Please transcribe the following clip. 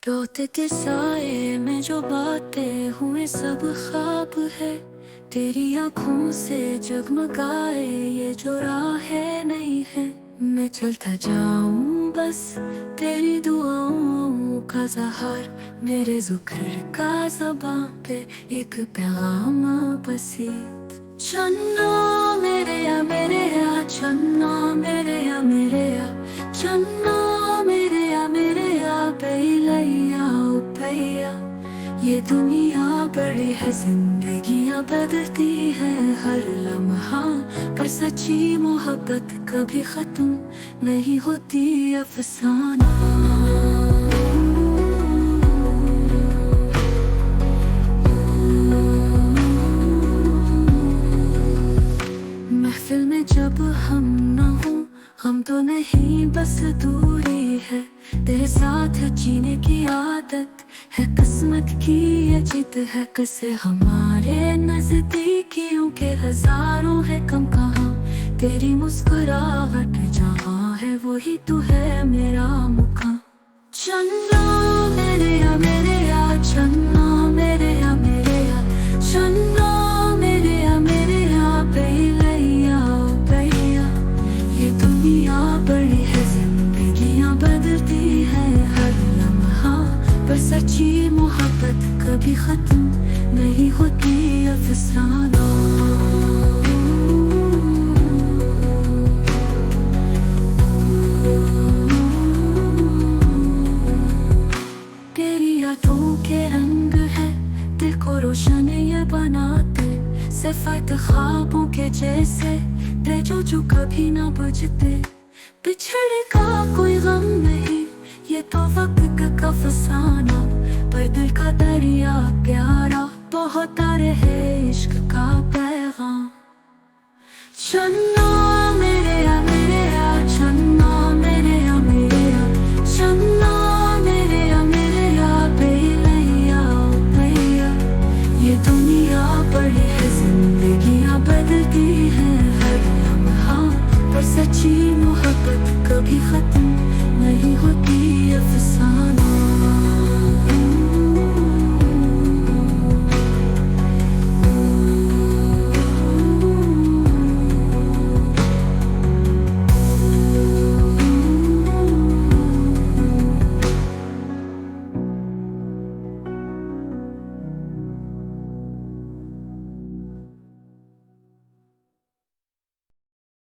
रोते के साए में जो बातें हुए सब ख्वाब है। तेरी आँखों से जगमगाए ये जो राहें नहीं है। मैं चलता जाऊं बस तेरी दुआओं का ज़हर, मेरे ज़ुक्र का ज़बां पे एक पैगाम बसीत। चन्ना मेरे या चन्ना मेरे या चन्ना मेरे या पैया ओ पैया। ये दुनिया बड़ी है, जिंदगियां बदलती है हर लम्हा, पर सच्ची मोहब्बत कभी खत्म नहीं होती अफसाना। महफिल में जब हम न हो, हम तो नहीं बस दूरी है। तेरे साथ जीने की आदत है, किस्मत की ये जिद है। किसे हमारे नजदीकियों के हजारों है कम कहाँ, तेरी मुस्कुराहट जहाँ है वही तू है मेरा मुकाम। चन्ना मेरे या चन्ना मेरे या चन्ना मेरे या पैया ओ पैया। ये दुनिया बड़ी है, जिंदगियां बदलती है हर लम्हा, पर सच्ची मोहब्बत कभी खत्म नहीं होती अफसाना। तेरी यादों के रंग है दिल को रोशन ये बनाते, सिफात ख्वाबों के जैसे तेजो जो कभी ना बुझते। पिछड़े का कोई गम नहीं, ये तो वक्त का फसाना, पर दिल का दरिया प्यारा बहुत रहे इश्क का पैगाम। चन्ना मेरे या चन्ना मेरे या चन्ना मेरे या पैया ओ पैया। ये दुनिया बड़ी है, जिंदगियां बदलती है हर लम्हा, पर सच्ची मोहब्बत कभी खत्म